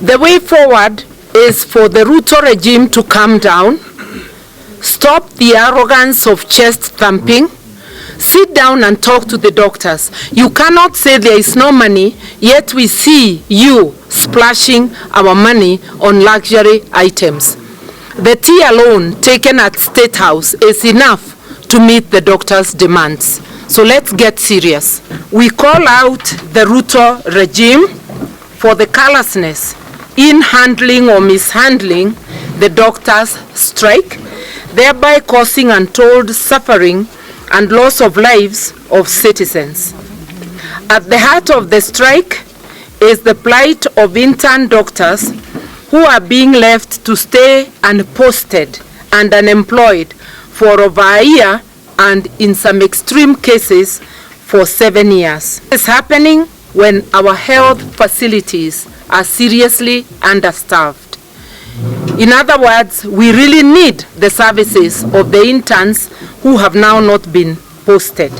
The way forward is for the Ruto regime to calm down, stop the arrogance of chest thumping, sit down and talk to the doctors. You cannot say there is no money, yet we see you splashing our money on luxury items. The tea alone taken at State House is enough to meet the doctors' demands. So let's get serious. We call out the Ruto regime for the callousness in handling or mishandling the doctors' strike, thereby causing untold suffering and loss of lives of citizens. At the heart of the strike is the plight of intern doctors who are being left to stay unposted and unemployed for over a year and in some extreme cases for 7 years. It's happening when our health facilities are seriously understaffed. In other words, we really need the services of the interns who have now not been posted.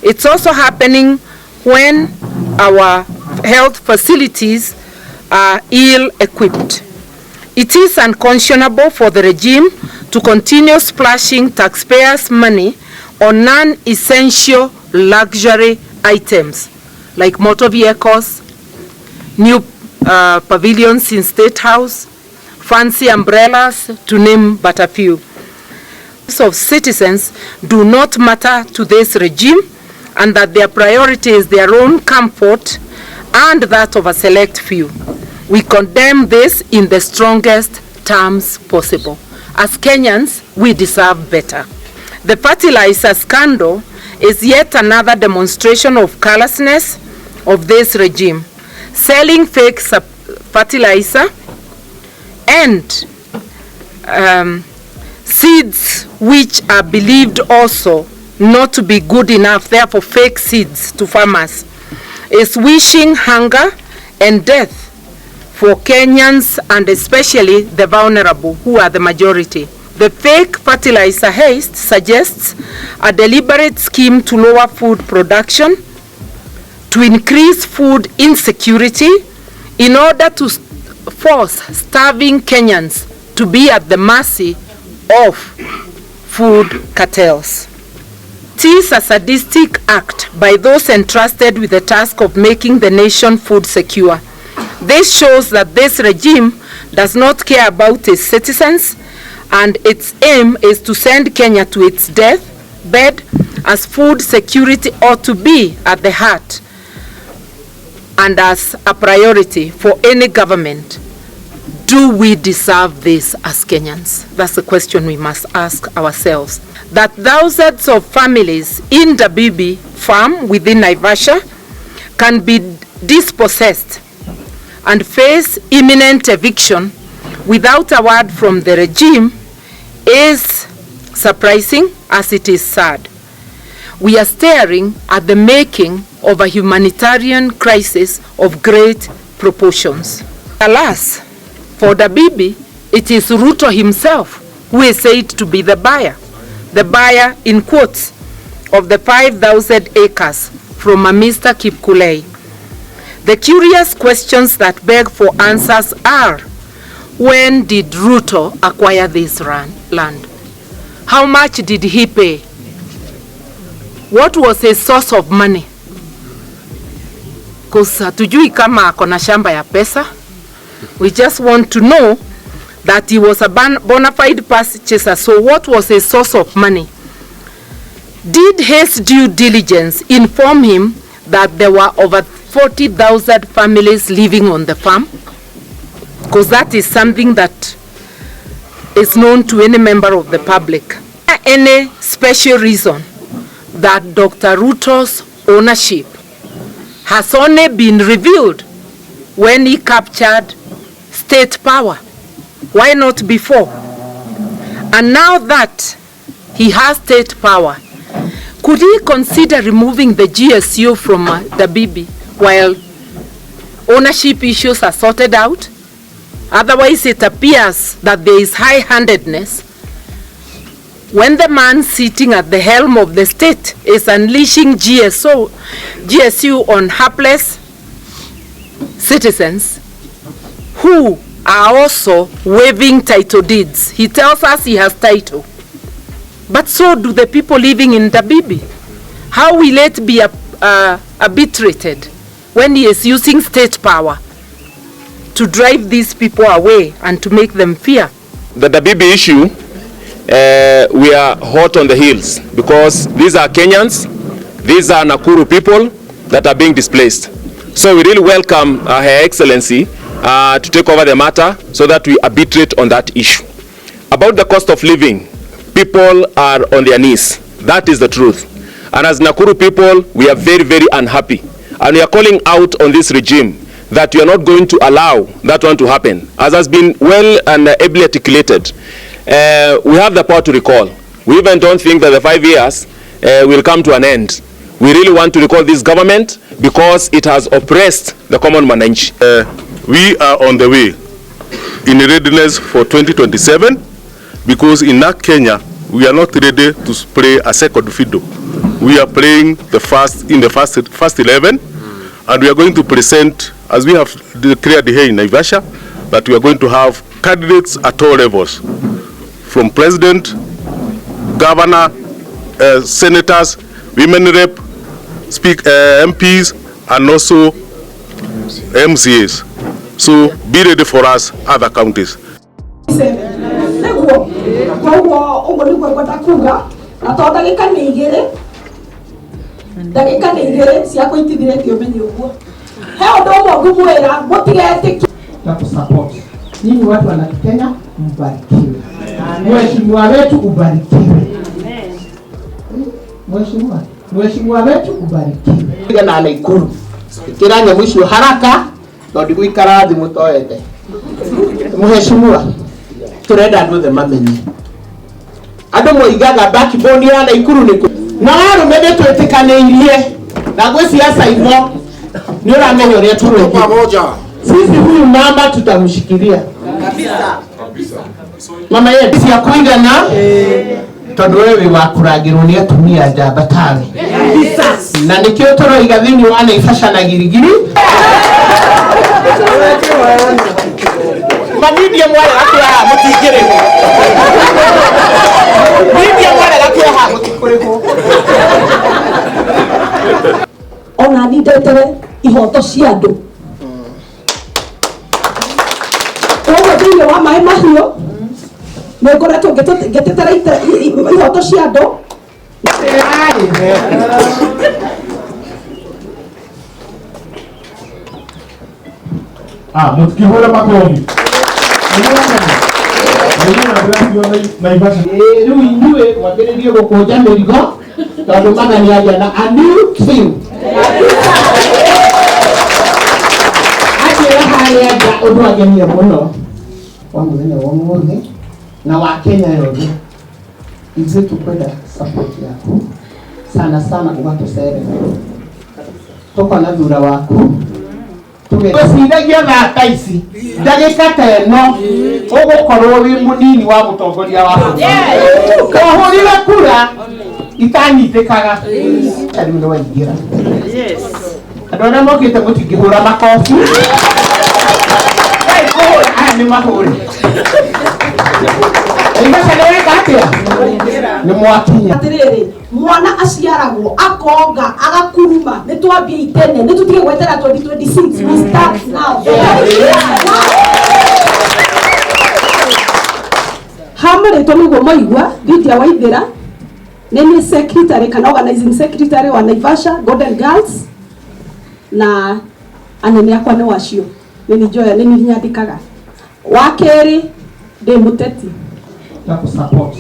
It's also happening when our health facilities are ill-equipped. It is unconscionable for the regime to continue splashing taxpayers' money on non-essential luxury items like motor vehicles, new pavilions in State House, fancy umbrellas, to name but a few. Of citizens do not matter to this regime, and that their priority is their own comfort and that of a select few. We condemn this in the strongest terms possible. As Kenyans, we deserve better. The fertilizer scandal is yet another demonstration of callousness of this regime, selling fake fertilizer and seeds which are believed also not to be good enough, therefore fake seeds to farmers, is wishing hunger and death for Kenyans, and especially the vulnerable, who are the majority. The fake fertilizer haste suggests a deliberate scheme to lower food production, to increase food insecurity, in order to force starving Kenyans to be at the mercy of food cartels. It is a sadistic act by those entrusted with the task of making the nation food secure. This shows that this regime does not care about its citizens, and its aim is to send Kenya to its deathbed, as food security ought to be at the heart and as a priority for any government. Do we deserve this as Kenyans? That's the question we must ask ourselves. That thousands of families in the Dabibi farm within Naivasha can be dispossessed and face imminent eviction without a word from the regime is surprising, as it is sad. We are staring at the making of a humanitarian crisis of great proportions. Alas, for Dabibi, it is Ruto himself who is said to be the buyer in quotes of the 5,000 acres from a Mr. Kipkulei. The curious questions that beg for answers are: when did Ruto acquire this land? How much did he pay? What was his source of money? Because hatujui kama ako na shamba ya pesa. We just want to know that he was a bona fide purchaser. So what was his source of money? Did his due diligence inform him that there were over 40,000 families living on the farm? Because that is something that is known to any member of the public. Any special reason that Dr. Ruto's ownership has only been revealed when he captured state power? Why not before? And now that he has state power, could he consider removing the GSU from the Dabibi while ownership issues are sorted out? Otherwise, it appears that there is high-handedness when the man sitting at the helm of the state is unleashing GSU on hapless citizens who who are also waiving title deeds. He tells us he has title. But so do the people living in Dabibi. How will it be arbitrated when he is using state power to drive these people away and to make them fear? The Dabibi issue, we are hot on the heels because these are Kenyans, these are Nakuru people that are being displaced. So we really welcome Her Excellency to take over the matter so that we arbitrate on that issue. About the cost of living, people are on their knees. That is the truth. And as Nakuru people, we are very, very unhappy. And we are calling out on this regime that we are not going to allow that one to happen. As has been well and ably articulated, we have the power to recall. We even don't think that the 5 years will come to an end. We really want to recall this government because it has oppressed the common mananchi. We are on the way in readiness for 2027 because in Kenya we are not ready to play a second fiddle. We are playing the first 11, and we are going to present, as we have declared here in Naivasha, that we are going to have candidates at all levels, from president, governor, senators, women rep, MPs, and also MCAs. So be ready for us, other counties. Nyinyi watu wa Kenya mbarikiwe. Mheshimiwa wetu ubarikiwe. Mheshimiwa wetu ubarikiwe. Na Naikuru. Kiranya mwisho haraka ndo ndiguikara thimu toete. Mheshimiwa turenda andu the mamenye. Andu moigaga backbone ya Naikuru niko. Na arume twetikaneirie na gwe siasa ino ni uramenya uria turi pamoja. Sisi huyu mama tutamshikilia kabisa. Mama yetu si ya kuigana tondu wewe wakuragirwo ni atumia njambatare kabisa. Na nikio toroiga thini wa Naivasha na Girigiri manibia mwale gakuya mutingirego nibia mwale gakuya ha mutikurigo ona ndindetere ihoto cia andu thĩinĩ wa maĩ mahiũ nĩ ngoretwo ngĩtetera ihoto cia andũ. Mũtikĩhũre makobi. Rĩu inyuĩ mwambĩrĩrie gũkũnja mĩrigo tondũ mana nĩ aria na a new king. Akĩra harĩa nja ũndũ agenie mũno wa mũthenya wa ũmũthĩ na wa Kenya yothe. Ithuĩ tũkwenda support yaku sana sana ũgatũcerera. Tũkona thura waku tũgĩciragia thata ici ndagĩka ta ĩno ũgũkorwo wĩ mũnini wa mũtongoria wa bũrũri. Twahũrire kura itanyitĩkaga tarĩu nĩ waingĩra. Andũ arĩa mokĩte mũtingĩhũra makobi. Aya nĩ mahũri. Naivasha nĩ weka atĩa? Nĩ mwakinya. Atĩrĩrĩ, mwana aciaragwo akonga agakuruma nĩ twambie itene nĩ tutige gwetera 2026. We start now. Hamũrĩtwo nĩguo moigua Lydia Waithĩra nĩ secretary kana organizing secretary wa Naivasha Golden Girls na anene akwa nĩ wacio nĩ Joya nĩ nyandĩkaga. Wa kerĩ ndĩ mũteti na kusupport